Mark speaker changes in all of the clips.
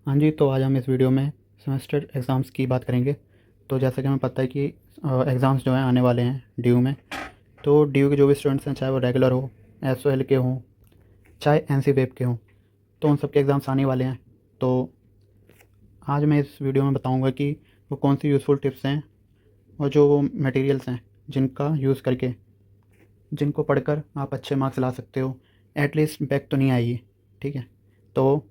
Speaker 1: हाँ जी, तो आज हम इस वीडियो में सेमेस्टर एग्ज़ाम्स की बात करेंगे। तो जैसा कि हमें पता है कि एग्ज़ाम्स जो हैं आने वाले हैं ड्यू में। तो ड्यू के जो भी स्टूडेंट्स हैं, चाहे वो रेगुलर हो, एसओएल के हों, चाहे एनसी वेब के हों, तो उन सब के एग्ज़ाम्स आने वाले हैं। तो आज मैं इस वीडियो में बताऊंगा कि वो कौन सी यूज़फुल टिप्स हैं और जो मटेरियल्स हैं जिनका यूज़ करके, जिनको पढ़कर आप अच्छे मार्क्स ला सकते हो। एटलीस्ट बैक तो नहीं आएगी, ठीक है। तो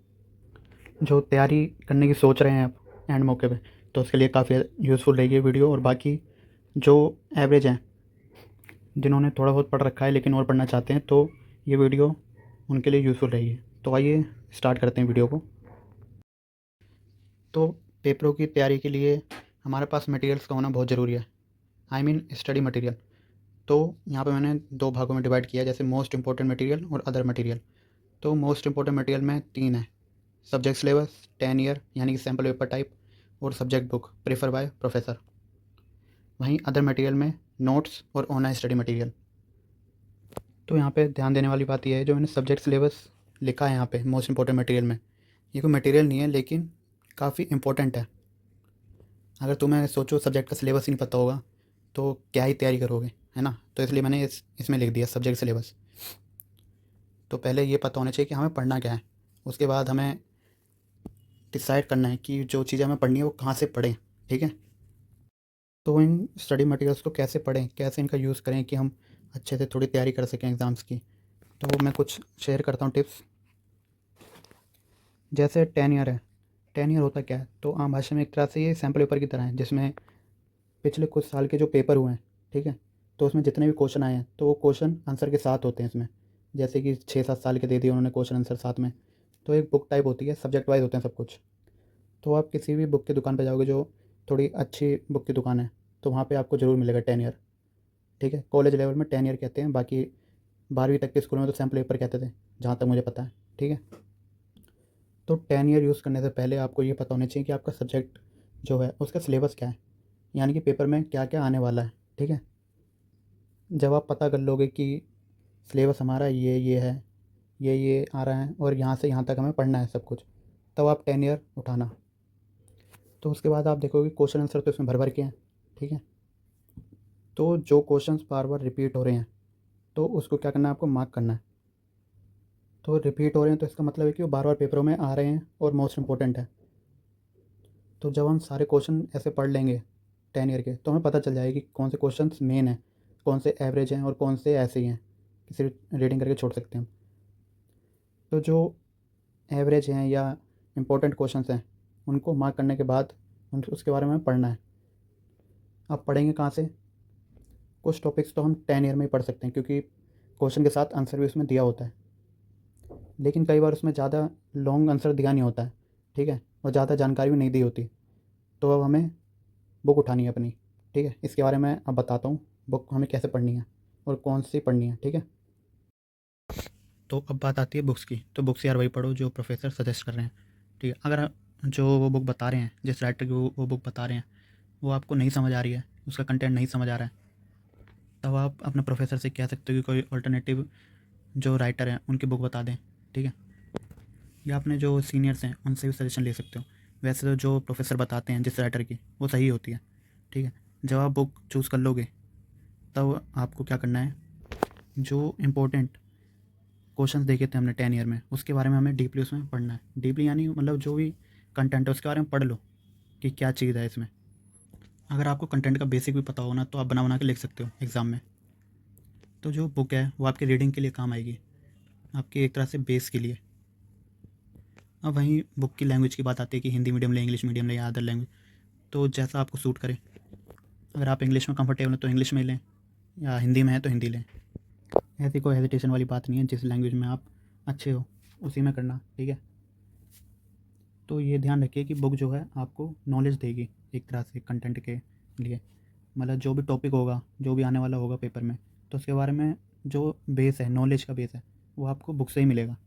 Speaker 1: जो तैयारी करने की सोच रहे हैं आप एंड मौके पे, तो उसके लिए काफ़ी यूज़फुल रहेगी वीडियो। और बाकी जो एवरेज हैं, जिन्होंने थोड़ा बहुत पढ़ रखा है लेकिन और पढ़ना चाहते हैं, तो ये वीडियो उनके लिए यूज़फुल रहेगी। तो आइए स्टार्ट करते हैं वीडियो को। तो पेपरों की तैयारी के लिए हमारे पास मटेरियल्स का होना बहुत ज़रूरी है। I mean study material. तो यहाँ पे मैंने दो भागों में डिवाइड किया है, जैसे मोस्ट इंपॉर्टेंट मटेरियल और अदर मटेरियल। तो मोस्ट इंपॉर्टेंट मटेरियल में तीन है: सब्जेक्ट सिलेबस, 10 ईयर यानी कि सैम्पल पेपर टाइप, और subject book prefer by professor. वहीं अदर मटेरियल में नोट्स और ऑनलाइन स्टडी मटेरियल। तो यहाँ पे ध्यान देने वाली बात यह है, जो मैंने सब्जेक्ट सिलेबस लिखा है यहाँ पे मोस्ट इंपॉर्टेंट मटेरियल में, ये कोई मटेरियल नहीं है लेकिन काफ़ी इंपॉर्टेंट है। अगर तुम्हें सोचो सब्जेक्ट का सिलेबस ही नहीं पता होगा तो क्या ही तैयारी करोगे, है ना। तो इसलिए मैंने इसमें लिख दिया सब्जेक्ट सिलेबस। तो पहले ये पता होना चाहिए कि हमें पढ़ना क्या है, उसके बाद हमें डिसाइड करना है कि जो चीज़ें हमें पढ़नी है वो कहाँ से पढ़ें, ठीक है। तो इन स्टडी मटेरियल्स को कैसे पढ़ें, कैसे इनका यूज़ करें कि हम अच्छे से थोड़ी तैयारी कर सकें एग्ज़ाम्स की। तो मैं कुछ शेयर करता हूँ टिप्स। जैसे 10 ईयर है। 10 ईयर होता क्या है, तो आम भाषा में एक तरह से ये सैम्पल पेपर की तरह है, जिसमें पिछले कुछ साल के जो पेपर हुए हैं, ठीक है, तो उसमें जितने भी क्वेश्चन आए हैं तो वो क्वेश्चन आंसर के साथ होते हैं इसमें। जैसे कि 6-7 साल के दे दिए उन्होंने क्वेश्चन आंसर साथ में। तो एक बुक टाइप होती है, सब्जेक्ट वाइज होते हैं सब कुछ। तो आप किसी भी बुक की दुकान पे जाओगे, जो थोड़ी अच्छी बुक की दुकान है, तो वहाँ पे आपको ज़रूर मिलेगा 10 ईयर, ठीक है। कॉलेज लेवल में 10 ईयर कहते हैं, बाकी 12वीं तक के स्कूल में तो सैम्पल पेपर कहते थे, जहाँ तक मुझे पता है, ठीक है। तो 10 ईयर यूज़ करने से पहले आपको ये पता होना चाहिए कि आपका सब्जेक्ट जो है उसका सिलेबस क्या है, यानी कि पेपर में क्या क्या आने वाला है, ठीक है। जब आप पता कर लोगे कि सिलेबस हमारा ये है, ये आ रहा है और यहाँ से यहाँ तक हमें पढ़ना है सब कुछ, तब आप 10 ईयर उठाना। तो उसके बाद आप देखोगे क्वेश्चन आंसर तो इसमें भर भर के हैं, ठीक है। तो जो क्वेश्चंस बार बार रिपीट हो रहे हैं, तो उसको क्या करना है, आपको मार्क करना है। तो रिपीट हो रहे हैं तो इसका मतलब है कि वो बार बार पेपरों में आ रहे हैं और मोस्ट इंपॉर्टेंट है। तो जब हम सारे क्वेश्चन ऐसे पढ़ लेंगे 10 ईयर के, तो हमें पता चल जाएगा कि कौन से क्वेश्चन मेन हैं, कौन से एवरेज हैं और कौन से ऐसे ही हैं कि सिर्फ रीडिंग करके छोड़ सकते हैं हम। तो जो एवरेज हैं या इम्पोर्टेंट क्वेश्चंस हैं, उनको मार्क करने के बाद उसके बारे में पढ़ना है। अब पढ़ेंगे कहाँ से? कुछ टॉपिक्स तो हम 10 ईयर में ही पढ़ सकते हैं, क्योंकि क्वेश्चन के साथ आंसर भी उसमें दिया होता है। लेकिन कई बार उसमें ज़्यादा लॉन्ग आंसर दिया नहीं होता है, ठीक है, और ज़्यादा जानकारी भी नहीं दी होती। तो अब हमें बुक उठानी है अपनी, ठीक है। इसके बारे में अब बताता हूँ बुक हमें कैसे पढ़नी है और कौन सी पढ़नी है, ठीक है। तो अब बात आती है बुक्स की। तो बुक्स यार वही पढ़ो जो प्रोफेसर सजेस्ट कर रहे हैं, ठीक है। अगर जो वो बुक बता रहे हैं, जिस राइटर की वो बुक बता रहे हैं, वो आपको नहीं समझ आ रही है, उसका कंटेंट नहीं समझ आ रहा है, तब आप अपने प्रोफेसर से कह सकते हो कि कोई अल्टरनेटिव जो राइटर हैं उनकी बुक बता दें, ठीक है। या अपने जो सीनियर्स हैं उनसे भी सजेशन ले सकते हो। वैसे तो जो प्रोफेसर बताते हैं जिस राइटर की, वो सही होती है, ठीक है। जब आप बुक चूज़ कर लोगे, तब आपको क्या करना है, जो इम्पोर्टेंट क्वेश्चंस देखे थे हमने 10 ईयर में, उसके बारे में हमें डीपली उसमें पढ़ना है। डीपली यानी मतलब जो भी कंटेंट है उसके बारे में पढ़ लो कि क्या चीज़ है इसमें। अगर आपको कंटेंट का बेसिक भी पता हो ना, तो आप बना बना के लिख सकते हो एग्ज़ाम में। तो जो बुक है वो आपकी रीडिंग के लिए काम आएगी, आपकी एक तरह से बेस के लिए। अब वहीं बुक की लैंग्वेज की बात आती है कि हिंदी मीडियम लें, इंग्लिश मीडियम लें या अदर लैंग्वेज। तो जैसा आपको सूट करे, अगर आप इंग्लिश में कंफर्टेबल हैं तो इंग्लिश में लें, या हिंदी में है तो हिंदी लें। ऐसी कोई हेजिटेशन वाली बात नहीं है, जिस लैंग्वेज में आप अच्छे हो उसी में करना, ठीक है। तो ये ध्यान रखिए कि बुक जो है आपको नॉलेज देगी एक तरह से कंटेंट के लिए। मतलब जो भी टॉपिक होगा, जो भी आने वाला होगा पेपर में, तो उसके बारे में जो बेस है, नॉलेज का बेस है, वो आपको बुक से ही मिलेगा।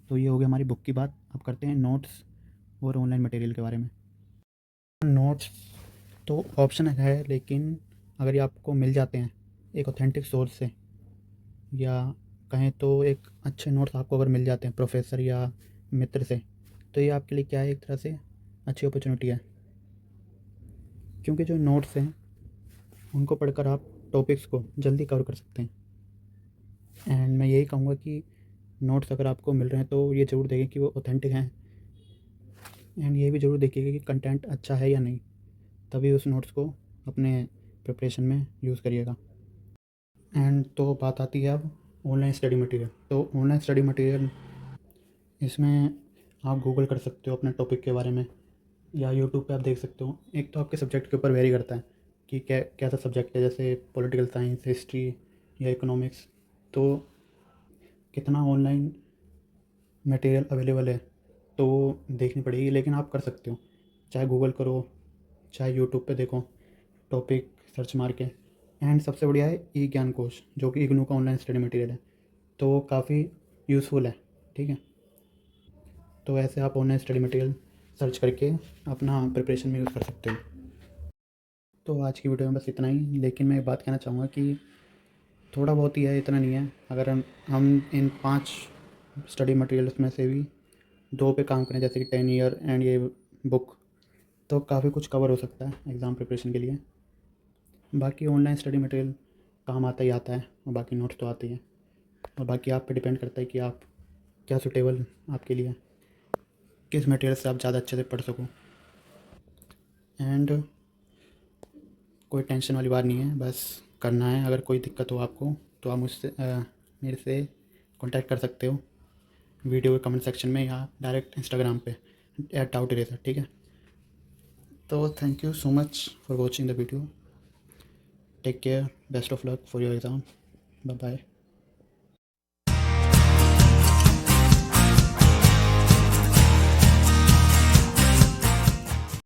Speaker 1: तो ये हो गई हमारी बुक की बात। अब करते हैं नोट्स और ऑनलाइन मटेरियल के बारे में। नोट्स तो ऑप्शन है, लेकिन अगर ये आपको मिल जाते हैं एक ऑथेंटिक सोर्स से, या कहें तो एक अच्छे नोट्स आपको अगर मिल जाते हैं प्रोफेसर या मित्र से, तो ये आपके लिए क्या है, एक तरह से अच्छी अपॉर्चुनिटी है, क्योंकि जो नोट्स हैं उनको पढ़कर आप टॉपिक्स को जल्दी कवर कर सकते हैं। एंड मैं यही कहूँगा कि नोट्स अगर आपको मिल रहे हैं तो ये ज़रूर देखें कि वो ऑथेंटिक हैं, एंड ये भी ज़रूर देखिएगा कि कंटेंट अच्छा है या नहीं, तभी उस नोट्स को अपने प्रिपरेशन में यूज़ करिएगा। एंड तो बात आती है अब ऑनलाइन स्टडी मटेरियल। तो ऑनलाइन स्टडी मटेरियल, इसमें आप गूगल कर सकते हो अपने टॉपिक के बारे में, या यूट्यूब पे आप देख सकते हो। एक तो आपके सब्जेक्ट के ऊपर वेरी करता है कि कैसा सब्जेक्ट है, जैसे पॉलिटिकल साइंस, हिस्ट्री या इकोनॉमिक्स, तो कितना ऑनलाइन मटेरियल अवेलेबल है तो वो देखनी पड़ेगी, लेकिन आप कर सकते हो। चाहे गूगल करो, चाहे यूट्यूब पे देखो, टॉपिक सर्च मार के। एंड सबसे बढ़िया है ई ज्ञान कोश, जो कि इग्नू का ऑनलाइन स्टडी मटेरियल है, तो वो काफ़ी यूज़फुल है। ठीक है, तो ऐसे आप ऑनलाइन स्टडी मटेरियल सर्च करके अपना प्रिपरेशन में यूज़ कर सकते हो। तो आज की वीडियो में बस इतना ही, लेकिन मैं एक बात कहना चाहूँगा कि थोड़ा बहुत ही है, इतना नहीं है। अगर हम इन 5 स्टडी मटेरियल्स में से भी 2 पे काम करें, जैसे कि 10 ईयर एंड ये बुक, तो काफ़ी कुछ कवर हो सकता है एग्ज़ाम प्रिपरेशन के लिए। बाकी ऑनलाइन स्टडी मटेरियल काम आता ही आता है, और बाकी नोट्स तो आते ही हैं, और बाकी आप पे डिपेंड करता है कि आप क्या सूटेबल आपके लिए, किस मटेरियल से आप ज़्यादा अच्छे से पढ़ सको। एंड कोई टेंशन वाली बात नहीं है, बस करना है। अगर कोई दिक्कत हो आपको तो आप मुझसे मेरे से कांटेक्ट कर सकते हो वीडियो के कमेंट सेक्शन में, या डायरेक्ट इंस्टाग्राम पे @doubt eraser। ठीक है, तो thank you so much for watching the video. Take care, best of luck for your exam, bye bye.